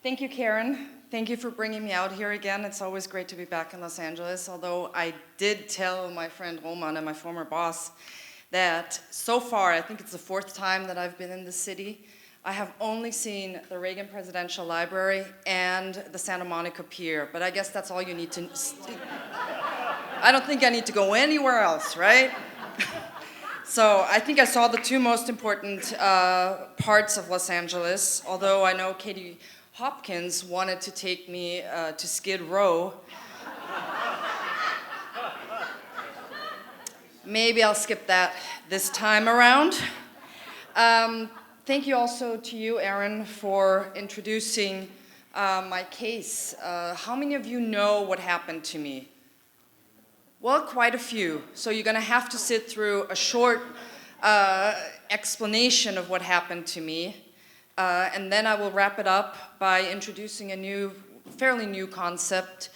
Thank you, Karen. Thank you for bringing me out here again. It's always great to be back in Los Angeles, although I did tell my friend Roman and my former boss that so far, I think it's the 4th time that I've been in the city, I have only seen the Reagan Presidential Library and the Santa Monica Pier, but I guess that's all you need to... I don't think I need to go anywhere else, right? So I think I saw the 2 most important parts of Los Angeles, although I know Katie Hopkins wanted to take me to Skid Row. Maybe I'll skip that this time around. Thank you also to you, Aaron, for introducing my case. How many of you know what happened to me? Well, quite a few. So you're going to have to sit through a short explanation of what happened to me. And then I will wrap it up by introducing a fairly new concept.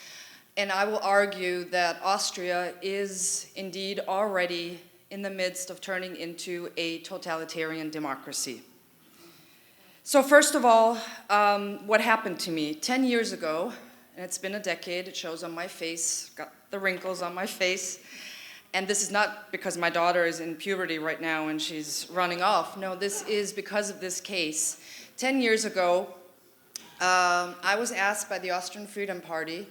And I will argue that Austria is indeed already in the midst of turning into a totalitarian democracy. So first of all, what happened to me? 10 years ago, and it's been a decade, it shows on my face, got the wrinkles on my face. And this is not because my daughter is in puberty right now and she's running off. No, this is because of this case. 10 years ago, I was asked by the Austrian Freedom Party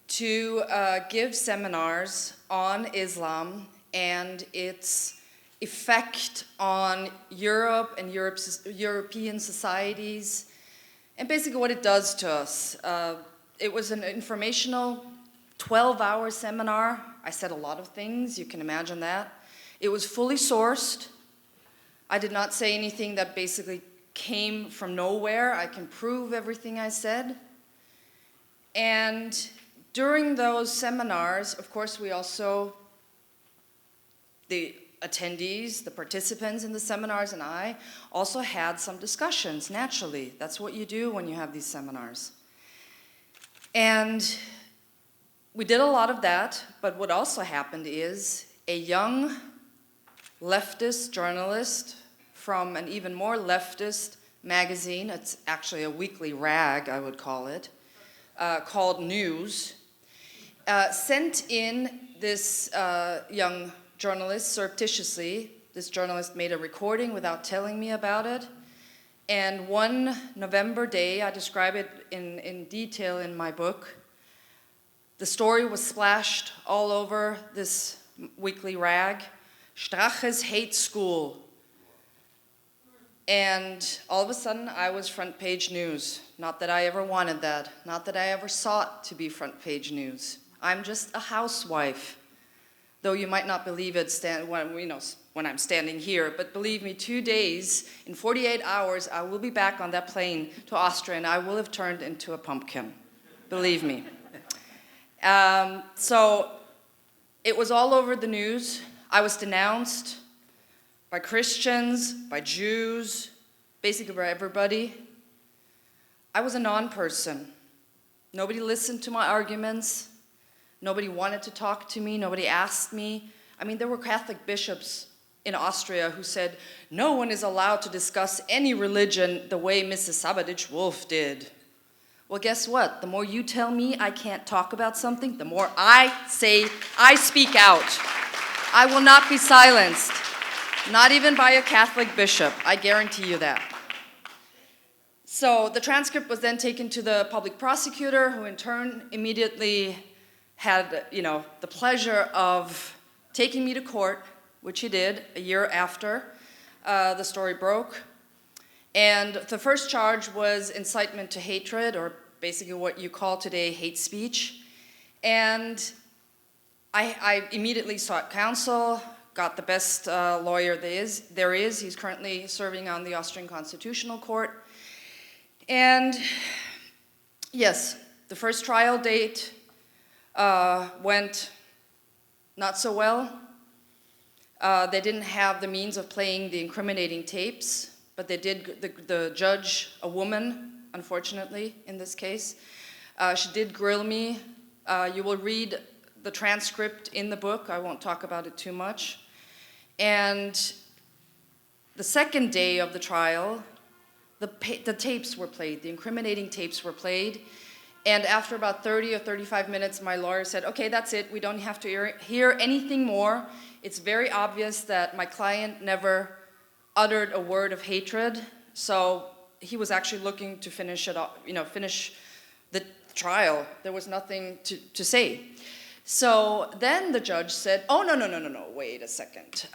to give seminars on Islam and its effect on Europe and European societies, and basically what it does to us. It was an informational 12-hour seminar. I said a lot of things, you can imagine that. It was fully sourced. I did not say anything that basically came from nowhere. I can prove everything I said. And during those seminars, of course, we also, the attendees, the participants in the seminars and I also had some discussions, naturally. That's what you do when you have these seminars. And we did a lot of that, but what also happened is a young leftist journalist from an even more leftist magazine, it's actually a weekly rag, I would call it, called News, sent in this young journalist surreptitiously. This journalist made a recording without telling me about it. And one November day, I describe it in detail in my book, the story was splashed all over this weekly rag, Strache's Hate School. And all of a sudden, I was front page news. Not that I ever wanted that. Not that I ever sought to be front page news. I'm just a housewife. Though you might not believe it when I'm standing here, but believe me, 2 days, in 48 hours, I will be back on that plane to Austria and I will have turned into a pumpkin. Believe me. So it was all over the news. I was denounced by Christians, by Jews, basically by everybody. I was a non-person. Nobody listened to my arguments. Nobody wanted to talk to me. Nobody asked me. I mean, there were Catholic bishops in Austria who said, no one is allowed to discuss any religion the way Mrs. Sabaditsch-Wolff did. Well, guess what? The more you tell me I can't talk about something, the more I speak out. I will not be silenced. Not even by a Catholic bishop, I guarantee you that. So the transcript was then taken to the public prosecutor, who in turn immediately had, the pleasure of taking me to court, which he did a year after the story broke. And the first charge was incitement to hatred, or basically what you call today hate speech. And I immediately sought counsel, got the best lawyer there is. He's currently serving on the Austrian Constitutional Court. And yes, the first trial date went not so well. They didn't have the means of playing the incriminating tapes, but they did, the judge, a woman, unfortunately, in this case, she did grill me. You will read the transcript in the book. I won't talk about it too much. And the second day of the trial the tapes were played, the incriminating tapes were played. And after about 30 or 35 minutes, my lawyer said, okay, that's it. We don't have to hear anything more. It's very obvious that my client never uttered a word of hatred. So he was actually looking to finish it off, finish the trial. There was nothing to say. So then the judge said, oh, no, wait a second.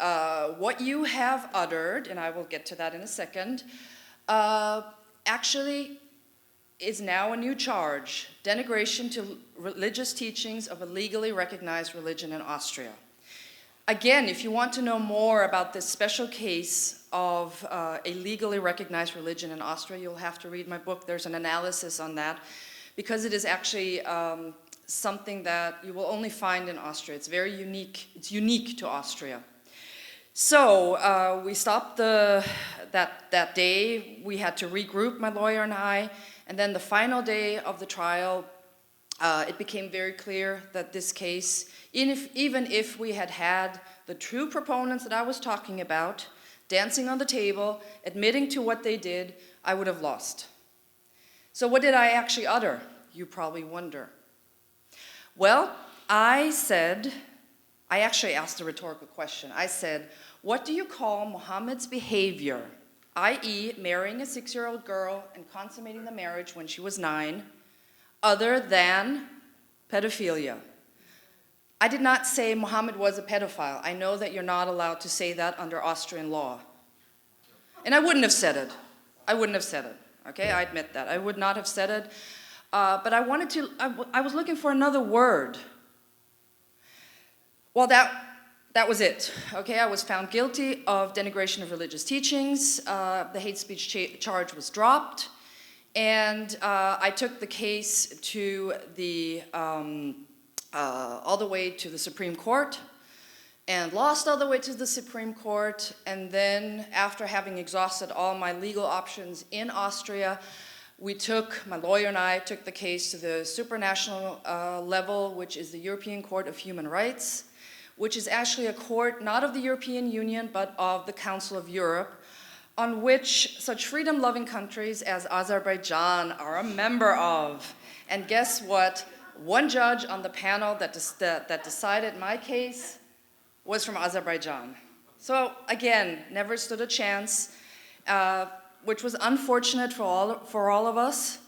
What you have uttered, and I will get to that in a second, actually is now a new charge, denigration to religious teachings of a legally recognized religion in Austria. Again, if you want to know more about this special case of a legally recognized religion in Austria, you'll have to read my book. There's an analysis on that, because it is actually something that you will only find in Austria. It's very unique. It's unique to Austria. So we stopped that day. We had to regroup, my lawyer and I. And then the final day of the trial, it became very clear that this case, even if we had had the true proponents that I was talking about, dancing on the table, admitting to what they did, I would have lost. So what did I actually utter? You probably wonder. Well, I actually asked a rhetorical question. I said, what do you call Muhammad's behavior, i.e. marrying a 6-year-old girl and consummating the marriage when she was 9, other than pedophilia? I did not say Muhammad was a pedophile. I know that you're not allowed to say that under Austrian law. And I wouldn't have said it. Okay, I admit that. I would not have said it. But I was looking for another word. Well, that was it. Okay, I was found guilty of denigration of religious teachings. The hate speech charge was dropped. And I took the case to all the way to the Supreme Court, and lost all the way to the Supreme Court. And then, after having exhausted all my legal options in Austria, my lawyer and I took the case to the supranational level, which is the European Court of Human Rights, which is actually a court not of the European Union, but of the Council of Europe, on which such freedom-loving countries as Azerbaijan are a member of. And guess what? One judge on the panel that decided my case was from Azerbaijan. So again, never stood a chance, which was unfortunate for all of us,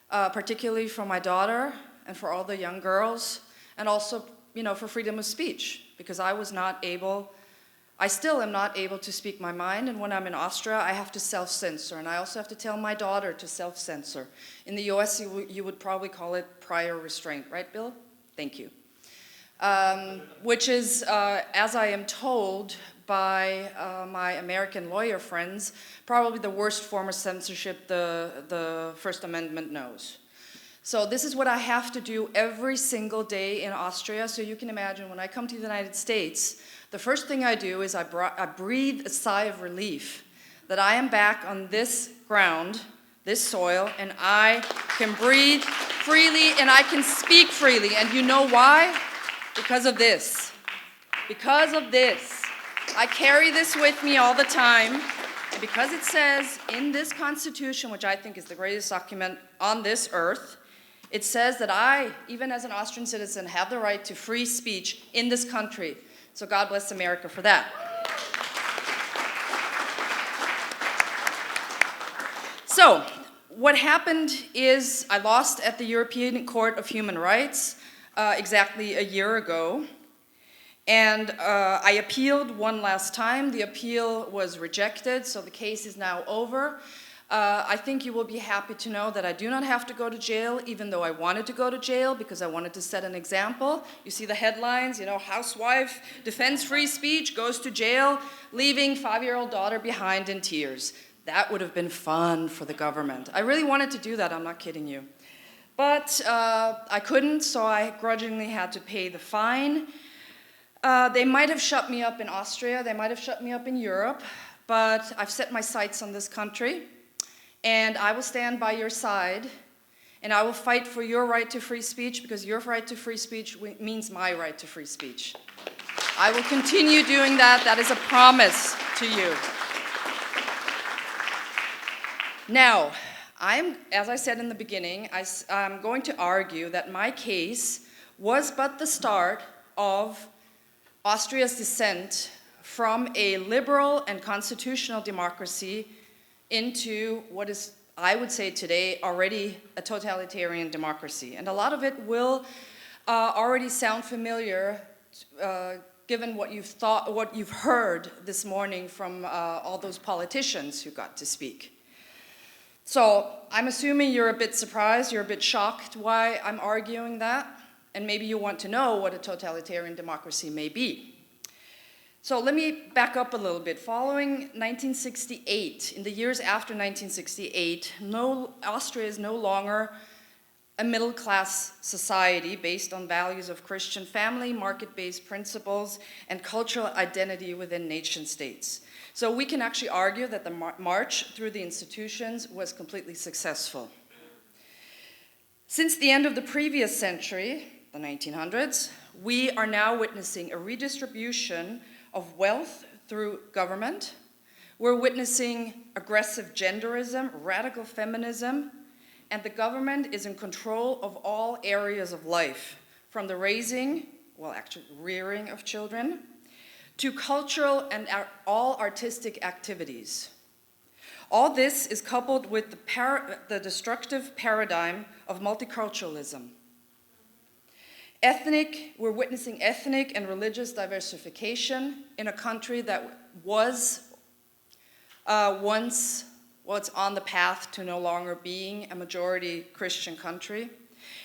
particularly for my daughter and for all the young girls, and also, for freedom of speech, because I still am not able to speak my mind, and when I'm in Austria, I have to self-censor, and I also have to tell my daughter to self-censor. In the US, you would probably call it prior restraint, right, Bill? Thank you. Which is, as I am told by my American lawyer friends, probably the worst form of censorship the First Amendment knows. So this is what I have to do every single day in Austria. So you can imagine, when I come to the United States, the first thing I do is I breathe a sigh of relief that I am back on this ground, this soil, and I can breathe freely and I can speak freely. And you know why? Because of this. Because of this. I carry this with me all the time. And because it says in this Constitution, which I think is the greatest document on this earth, it says that I, even as an Austrian citizen, have the right to free speech in this country. So God bless America for that. So what happened is I lost at the European Court of Human Rights exactly a year ago. And I appealed one last time. The appeal was rejected, so the case is now over. I think you will be happy to know that I do not have to go to jail, even though I wanted to go to jail because I wanted to set an example. You see the headlines, housewife defends free speech, goes to jail, leaving 5-year-old daughter behind in tears. That would have been fun for the government. I really wanted to do that, I'm not kidding you. But I couldn't, so I grudgingly had to pay the fine. They might have shut me up in Austria, they might have shut me up in Europe, but I've set my sights on this country. And I will stand by your side, and I will fight for your right to free speech, because your right to free speech means my right to free speech. I will continue doing that. That is a promise to you. Now, as I said in the beginning, I'm going to argue that my case was but the start of Austria's descent from a liberal and constitutional democracy into what is, I would say today, already a totalitarian democracy. And a lot of it will already sound familiar given what you've heard this morning from all those politicians who got to speak. So I'm assuming you're a bit surprised, you're a bit shocked why I'm arguing that, and maybe you want to know what a totalitarian democracy may be. So let me back up a little bit. Following 1968, in the years after 1968, Austria is no longer a middle-class society based on values of Christian family, market-based principles, and cultural identity within nation-states. So we can actually argue that the march through the institutions was completely successful. Since the end of the previous century, the 1900s, we are now witnessing a redistribution of wealth through government. We're witnessing aggressive genderism, radical feminism, and the government is in control of all areas of life, from the raising, well, actually rearing of children, to cultural and all artistic activities. All this is coupled with the destructive paradigm of multiculturalism. We're witnessing ethnic and religious diversification in a country that was once, well, it's on the path to no longer being a majority Christian country.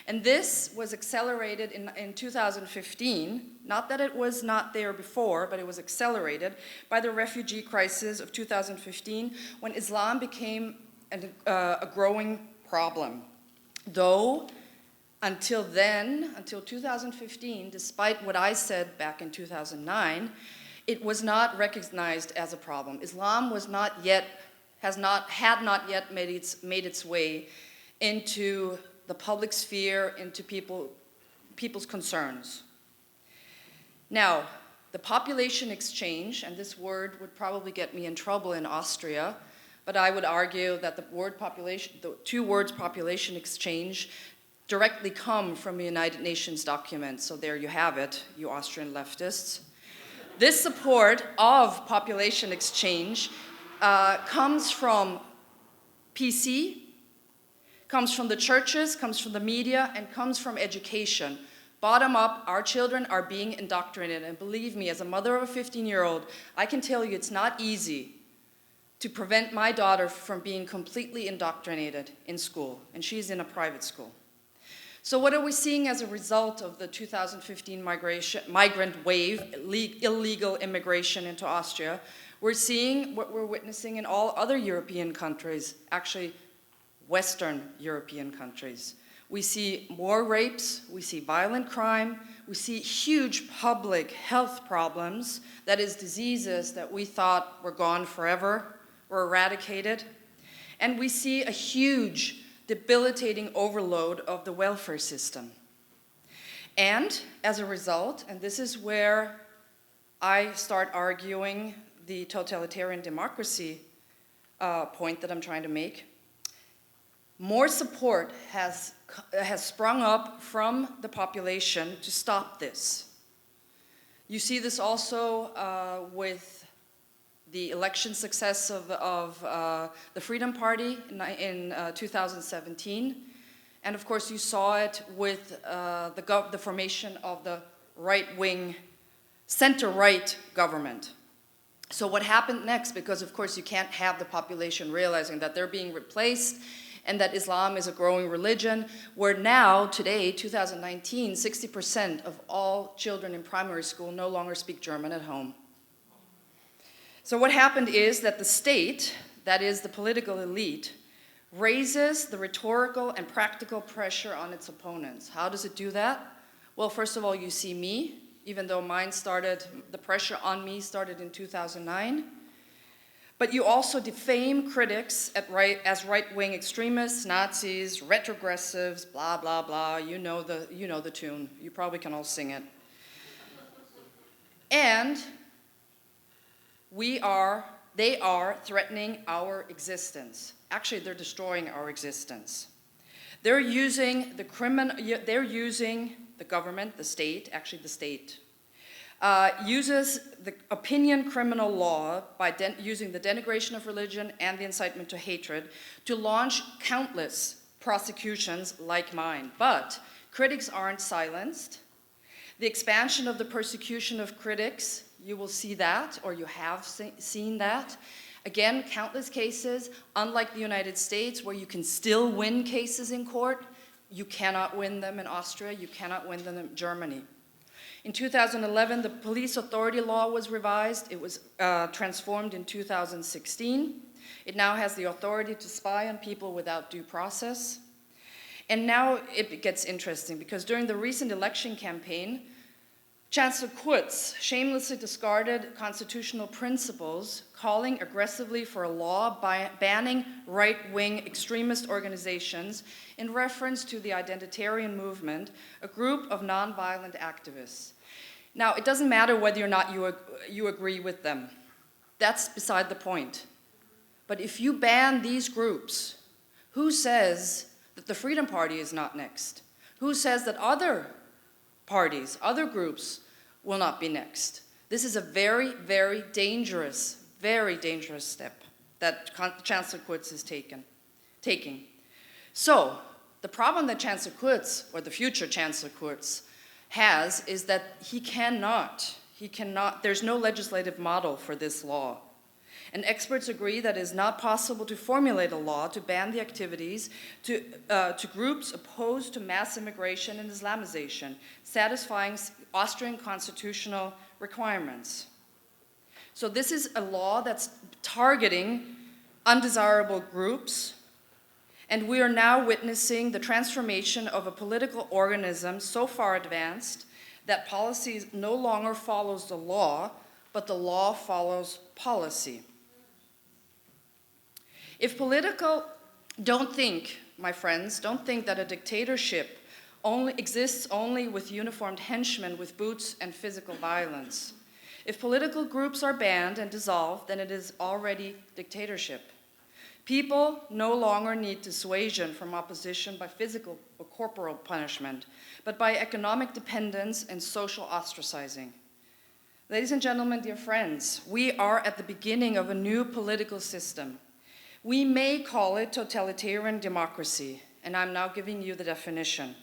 And this was accelerated in 2015, not that it was not there before, but it was accelerated by the refugee crisis of 2015, when Islam became a growing problem. Though, until then, until 2015, despite what I said back in 2009, it was not recognized as a problem. Islam was not yet, had not yet made its way into the public sphere, into people's concerns. Now, the population exchange, and this word would probably get me in trouble in Austria, but I would argue that the two words population exchange directly come from a United Nations document. So there you have it, you Austrian leftists. This support of population exchange comes from PC, comes from the churches, comes from the media, and comes from education. Bottom up, our children are being indoctrinated. And believe me, as a mother of a 15-year-old, I can tell you it's not easy to prevent my daughter from being completely indoctrinated in school. And she's in a private school. So what are we seeing as a result of the 2015 migrant wave, illegal immigration into Austria? We're seeing what we're witnessing in all other European countries, actually Western European countries. We see more rapes, we see violent crime, we see huge public health problems, that is diseases that we thought were gone forever, were eradicated. And we see a huge debilitating overload of the welfare system. And as a result, and this is where I start arguing the totalitarian democracy point that I'm trying to make, more support has sprung up from the population to stop this. You see this also with the election success of the Freedom Party in 2017. And of course you saw it with the formation of the right-wing, center-right government. So what happened next? Because of course you can't have the population realizing that they're being replaced and that Islam is a growing religion, where now, today, 2019, 60% of all children in primary school no longer speak German at home. So what happened is that the state, that is the political elite, raises the rhetorical and practical pressure on its opponents. How does it do that? Well, first of all, you see me, even though the pressure on me started in 2009. But you also defame critics as right-wing extremists, Nazis, retrogressives, blah, blah, blah. You know the tune. You probably can all sing it. And we are They are threatening our existence. Actually, they're destroying our existence. They're using the government, the state, actually the state, uses the opinion criminal law by using the denigration of religion and the incitement to hatred to launch countless prosecutions like mine. But critics aren't silenced. The expansion of the persecution of critics, you will see that, or you have seen that. Again, countless cases, unlike the United States, where you can still win cases in court, you cannot win them in Austria, you cannot win them in Germany. In 2011, the police authority law was revised. It was transformed in 2016. It now has the authority to spy on people without due process. And now it gets interesting, because during the recent election campaign, Chancellor Kurz shamelessly discarded constitutional principles, calling aggressively for a law banning right-wing extremist organizations in reference to the identitarian movement, a group of nonviolent activists. Now, it doesn't matter whether or not you agree with them. That's beside the point. But if you ban these groups, who says that the Freedom Party is not next? Who says that other parties, other groups will not be next? This is a very, very dangerous step that Chancellor Kurz is taking. So, the problem that Chancellor Kurz, or the future Chancellor Kurz, has is that he cannot, there's no legislative model for this law. And experts agree that it is not possible to formulate a law to ban the activities to groups opposed to mass immigration and Islamization, satisfying Austrian constitutional requirements. So this is a law that's targeting undesirable groups, and we are now witnessing the transformation of a political organism so far advanced that policy no longer follows the law, but the law follows policy. If don't think, my friends, don't think that a dictatorship exists only with uniformed henchmen with boots and physical violence. If political groups are banned and dissolved, then it is already dictatorship. People no longer need dissuasion from opposition by physical or corporal punishment, but by economic dependence and social ostracizing. Ladies and gentlemen, dear friends, we are at the beginning of a new political system. We may call it totalitarian democracy, and I'm now giving you the definition.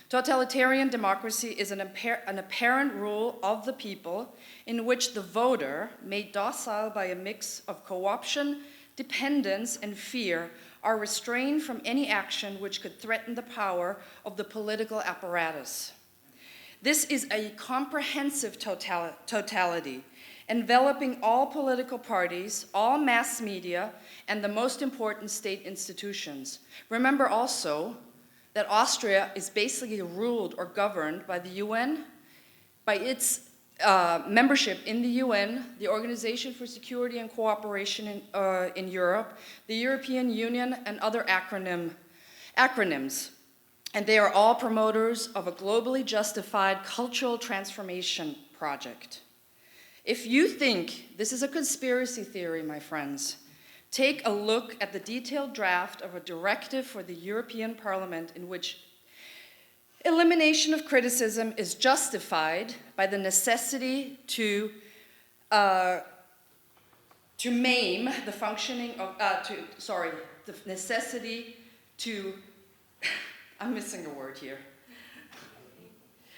Totalitarian democracy is an apparent rule of the people in which the voter, made docile by a mix of co-option, dependence, and fear, are restrained from any action which could threaten the power of the political apparatus. This is a comprehensive totality, enveloping all political parties, all mass media, and the most important state institutions. Remember also that Austria is basically ruled or governed by the UN, by its membership in the UN, the Organization for Security and Cooperation in Europe, the European Union, and other acronyms. And they are all promoters of a globally justified cultural transformation project. If you think this is a conspiracy theory, my friends, take a look at the detailed draft of a directive for the European Parliament in which elimination of criticism is justified by the necessity to maim the functioning of, the necessity to, I'm missing a word here.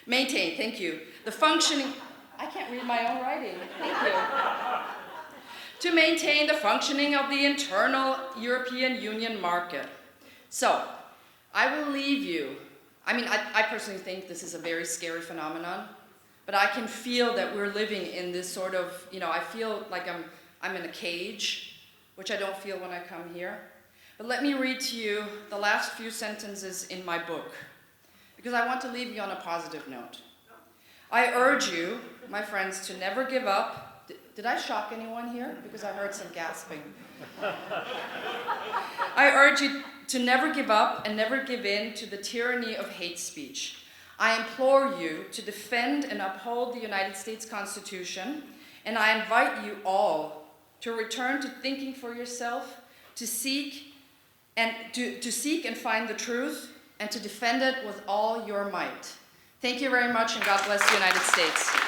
Maintain, thank you. The functioning, I can't read my own writing, thank you. To maintain the functioning of the internal European Union market. So, I will leave you. I personally think this is a very scary phenomenon, but I can feel that we're living in this sort of, I feel like I'm in a cage, which I don't feel when I come here. But let me read to you the last few sentences in my book, because I want to leave you on a positive note. I urge you, my friends, to never give up. Did I shock anyone here? Because I heard some gasping. I urge you to never give up and never give in to the tyranny of hate speech. I implore you to defend and uphold the United States Constitution, and I invite you all to return to thinking for yourself, to seek and find the truth, and to defend it with all your might. Thank you very much, and God bless the United States.